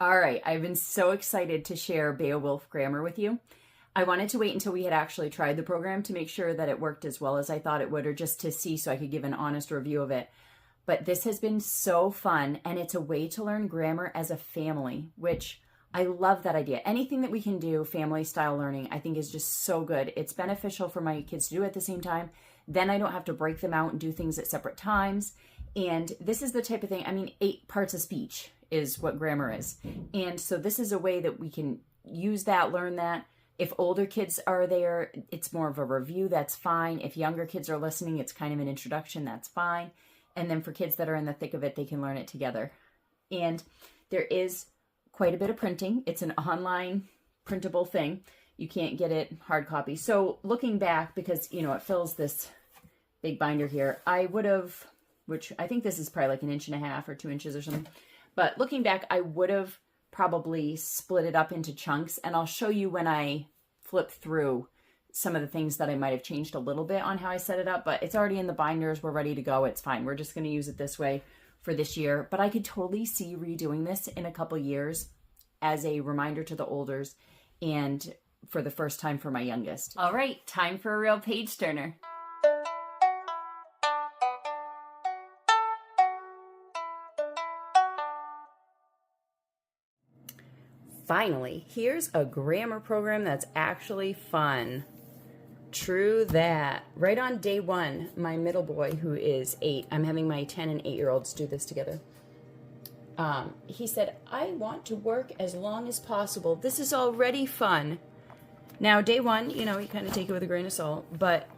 All right, I've been so excited to share Beowulf Grammar with you. I wanted to wait until we had actually tried the program to make sure that it worked as well as I thought it would, or just to see so I could give an honest review of it. But this has been so fun, and it's a way to learn grammar as a family, which I love that idea. Anything that we can do family style learning, I think is just so good. It's beneficial for my kids to do at the same time. Then I don't have to break them out and do things at separate times. And this is the type of thing, 8 parts of speech is what grammar is. And so this is a way that we can use that, learn that. If older kids are there, it's more of a review, that's fine. If younger kids are listening, it's kind of an introduction, that's fine. And then for kids that are in the thick of it, they can learn it together. And there is quite a bit of printing. It's an online printable thing. You can't get it hard copy. So looking back, because it fills this big binder here, I would have, which I think this is probably like 1.5 inches or 2 inches or something. But looking back, I would have probably split it up into chunks, and I'll show you when I flip through some of the things that I might have changed a little bit on how I set it up, but it's already in the binders. We're ready to go. It's fine. We're just going to use it this way for this year, but I could totally see redoing this in a couple years as a reminder to the olders and for the first time for my youngest. All right, time for a real page turner. Finally, here's a grammar program that's actually fun. True that. Right on day one, my middle boy, who is 8, I'm having my 10 and 8-year-olds do this together. He said, I want to work as long as possible. This is already fun. Now, day one, you kind of take it with a grain of salt, but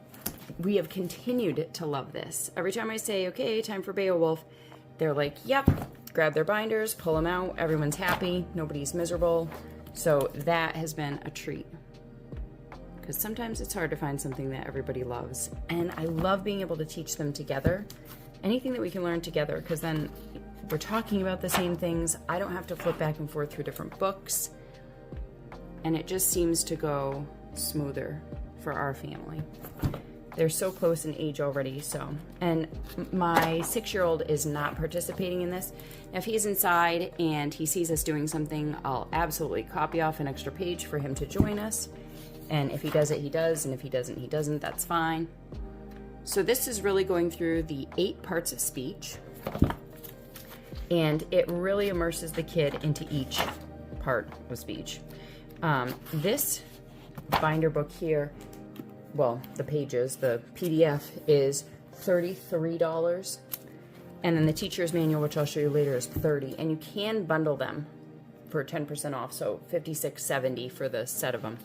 we have continued to love this. Every time I say, okay, time for Beowulf, they're like, yep. Grab their binders, pull them out, everyone's happy, nobody's miserable. So that has been a treat. Because sometimes it's hard to find something that everybody loves. And I love being able to teach them together. Anything that we can learn together, because then we're talking about the same things. I don't have to flip back and forth through different books. And it just seems to go smoother for our family. They're so close in age already, so. And my 6-year-old is not participating in this. Now, if he's inside and he sees us doing something, I'll absolutely copy off an extra page for him to join us. And if he does it, he does. And if he doesn't, he doesn't. That's fine. So this is really going through the 8 parts of speech. And it really immerses the kid into each part of speech. This binder book here, well, the pages, the PDF is $33. And then the teacher's manual, which I'll show you later, is $30. And you can bundle them for 10% off, so $56.70 for the set of them.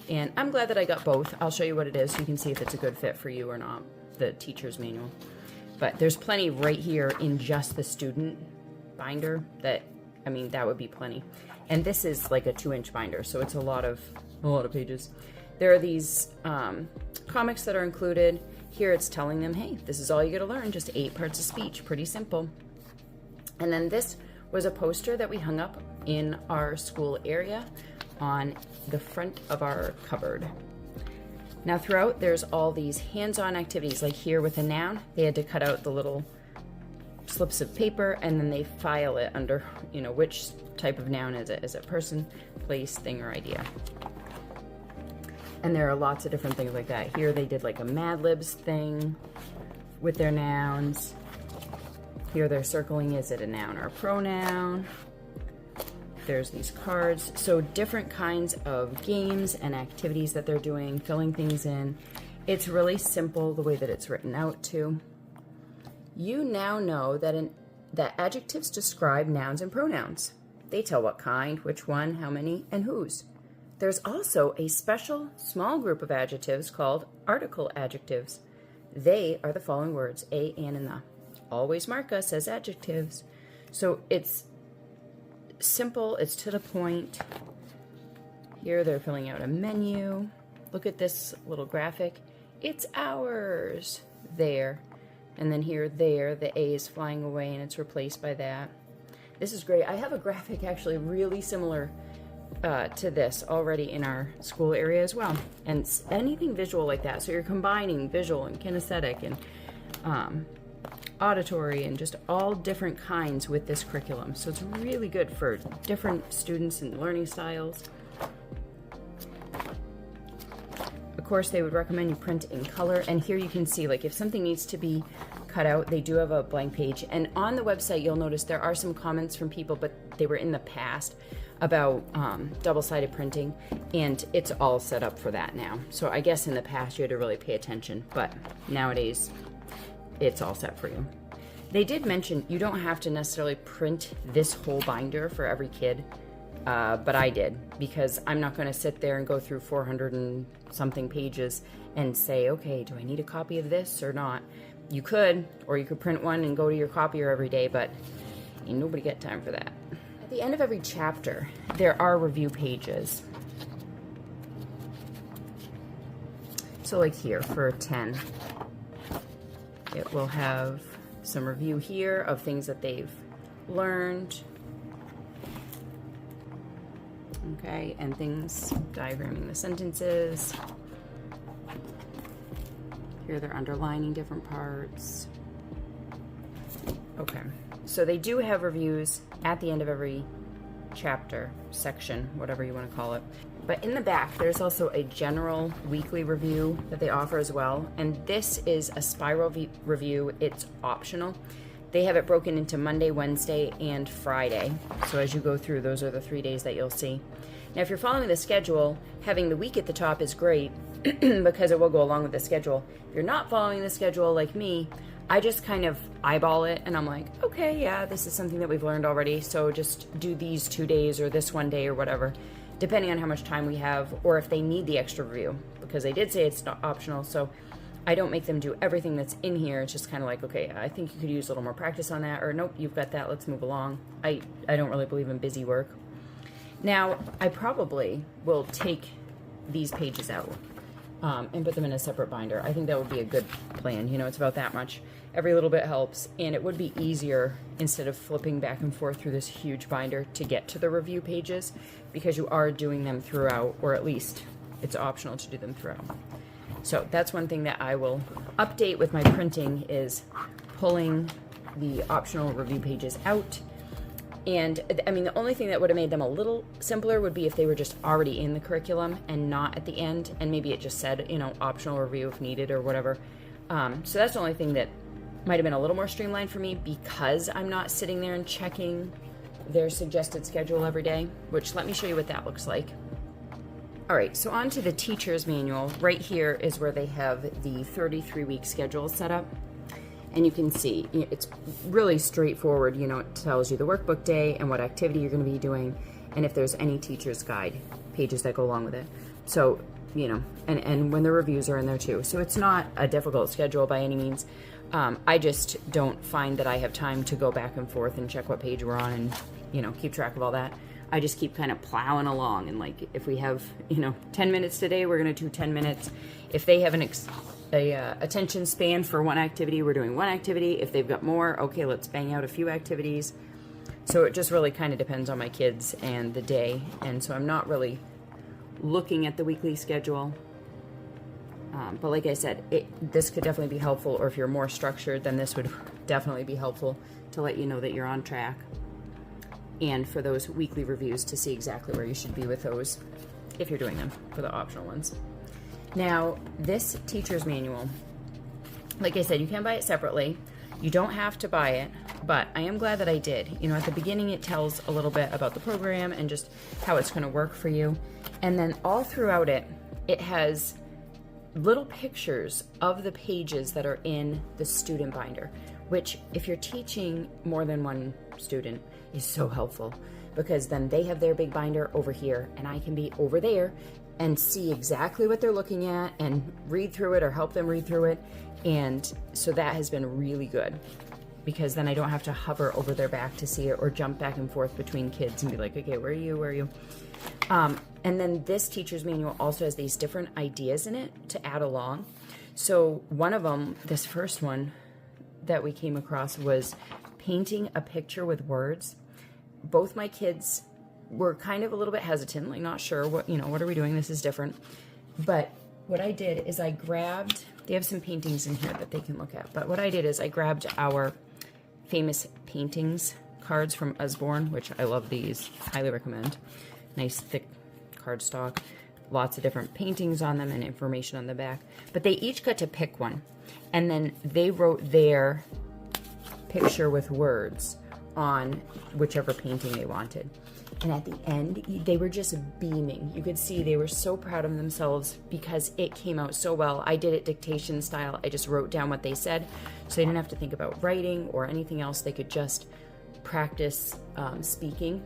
And I'm glad that I got both. I'll show you what it is so you can see if it's a good fit for you or not, the teacher's manual. But there's plenty right here in just the student binder that would be plenty. And this is like a 2-inch binder, so it's a lot of pages. There are these comics that are included. Here it's telling them, hey, this is all you gotta learn, just 8 parts of speech, pretty simple. And then this was a poster that we hung up in our school area on the front of our cupboard. Now throughout, there's all these hands-on activities, like here with a noun, they had to cut out the little slips of paper and then they file it under, which type of noun is it? Is it person, place, thing, or idea? And there are lots of different things like that. Here they did like a Mad Libs thing with their nouns. Here they're circling, is it a noun or a pronoun? There's these cards. So different kinds of games and activities that they're doing, filling things in. It's really simple the way that it's written out too. You now know that adjectives describe nouns and pronouns. They tell what kind, which one, how many, and whose. There's also a special small group of adjectives called article adjectives. They are the following words, a, an, and the. Always mark us as adjectives. So it's simple, it's to the point. Here they're filling out a menu. Look at this little graphic. It's ours. There. And then here, there, the A is flying away and it's replaced by that. This is great. I have a graphic actually really similar to this already in our school area as well. And anything visual like that. So you're combining visual and kinesthetic and auditory and just all different kinds with this curriculum. So it's really good for different students and learning styles. Of course, they would recommend you print in color. And here you can see, like, if something needs to be cut out, they do have a blank page. And on the website, you'll notice there are some comments from people, but they were in the past, about double-sided printing, and it's all set up for that now. So I guess in the past you had to really pay attention, but nowadays it's all set for you. They did mention you don't have to necessarily print this whole binder for every kid, but I did, because I'm not going to sit there and go through 400 and something pages and say, okay, do I need a copy of this or not? You could, or you could print one and go to your copier every day, but ain't nobody got time for that. At the end of every chapter, there are review pages. So like here for 10, it will have some review here of things that they've learned. Okay, and things, diagramming the sentences. Here they're underlining different parts. Okay, so they do have reviews at the end of every chapter, section, whatever you want to call it. But in the back, there's also a general weekly review that they offer as well. And this is a spiral review. It's optional. They have it broken into Monday, Wednesday, and Friday. So as you go through, those are the 3 days that you'll see. Now, if you're following the schedule, having the week at the top is great because it will go along with the schedule. If you're not following the schedule like me, I just kind of eyeball it and I'm like, okay, yeah, this is something that we've learned already. So just do these 2 days or this 1 day or whatever, depending on how much time we have or if they need the extra review, because they did say it's not optional. So I don't make them do everything that's in here. It's just kind of like, okay, I think you could use a little more practice on that, or nope, you've got that, let's move along. I don't really believe in busy work. Now, I probably will take these pages out and put them in a separate binder. I think that would be a good plan. You know, it's about that much. Every little bit helps, and it would be easier instead of flipping back and forth through this huge binder to get to the review pages, because you are doing them throughout, or at least it's optional to do them throughout. So that's one thing that I will update with my printing, is pulling the optional review pages out. And I mean, the only thing that would have made them a little simpler would be if they were just already in the curriculum and not at the end, and maybe it just said, you know, optional review if needed or whatever. So that's the only thing that might have been a little more streamlined for me, because I'm not sitting there and checking their suggested schedule every day, which, let me show you what that looks like. All right, so on to the teacher's manual. Right here is where they have the 33-week schedule set up. And you can see it's really straightforward. You know, it tells you the workbook day and what activity you're going to be doing, and if there's any teacher's guide pages that go along with it. So, you know, and when the reviews are in there too. So it's not a difficult schedule by any means. I just don't find that I have time to go back and forth and check what page we're on and, you know, keep track of all that. I just keep kind of plowing along, and like, if we have, you know, 10 minutes today, we're going to do 10 minutes. If they have an attention span for one activity, we're doing one activity. If they've got more, okay, let's bang out a few activities. So it just really kind of depends on my kids and the day, and so I'm not really looking at the weekly schedule. But like I said, this could definitely be helpful, or if you're more structured, then this would definitely be helpful to let you know that you're on track, and for those weekly reviews to see exactly where you should be with those if you're doing them for the optional ones. Now, this teacher's manual, like I said, you can buy it separately. You don't have to buy it, but I am glad that I did. You know, at the beginning it tells a little bit about the program and just how it's going to work for you. And then all throughout it, it has little pictures of the pages that are in the student binder, which, if you're teaching more than one student, is so helpful, because then they have their big binder over here and I can be over there and see exactly what they're looking at and read through it or help them read through it. And so that has been really good, because then I don't have to hover over their back to see it or jump back and forth between kids and be like, okay, where are you, where are you? And then this teacher's manual also has these different ideas in it to add along. So one of them, this first one that we came across, was painting a picture with words. Both my kids were kind of a little bit hesitant, like not sure what, you know, what are we doing? This is different. But what I did is I grabbed They have some paintings in here that they can look at. But what I did is I grabbed our famous paintings cards from Usborne, which I love these. Highly recommend. Nice thick cardstock. Lots of different paintings on them and information on the back. But they each got to pick one. And then they wrote their picture with words on whichever painting they wanted. And at the end, they were just beaming. You could see they were so proud of themselves because it came out so well. I did it dictation style. I just wrote down what they said. So they didn't have to think about writing or anything else. They could just practice speaking,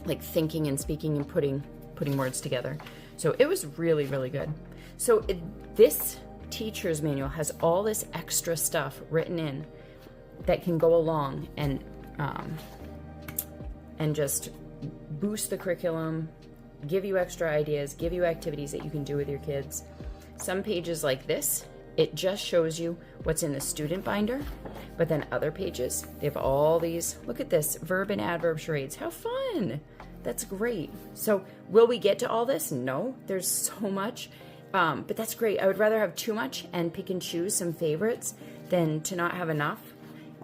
like thinking and speaking and putting words together. So it was really, really good. So this teacher's manual has all this extra stuff written in that can go along and just boost the curriculum, give you extra ideas, give you activities that you can do with your kids. Some pages like this, it just shows you what's in the student binder, but then other pages, they have all these, look at this, verb and adverb charades. How fun! That's great. So will we get to all this? No, there's so much, but that's great. I would rather have too much and pick and choose some favorites than to not have enough.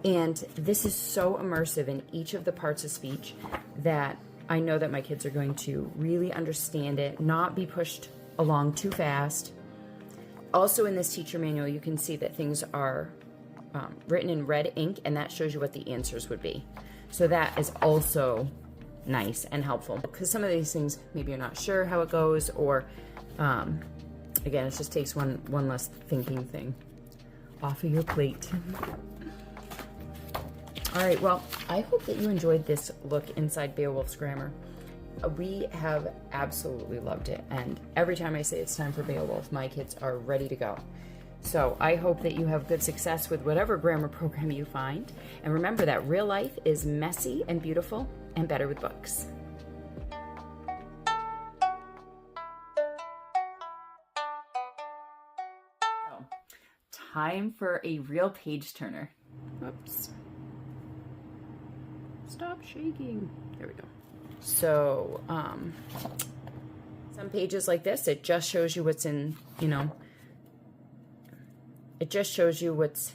And this is so immersive in each of the parts of speech that I know that my kids are going to really understand it, not be pushed along too fast. Also in this teacher manual, you can see that things are written in red ink, and that shows you what the answers would be. So that is also nice and helpful, because some of these things maybe you're not sure how it goes, or again, it just takes one less thinking thing off of your plate. All right, well, I hope that you enjoyed this look inside Beowulf's Grammar. We have absolutely loved it, and every time I say it's time for Beowulf, my kids are ready to go. So I hope that you have good success with whatever grammar program you find, and remember that real life is messy and beautiful and better with books. So, time for a real page turner. Whoops. Stop shaking. There we go. So, some pages like this, it just shows you what's in, it just shows you what's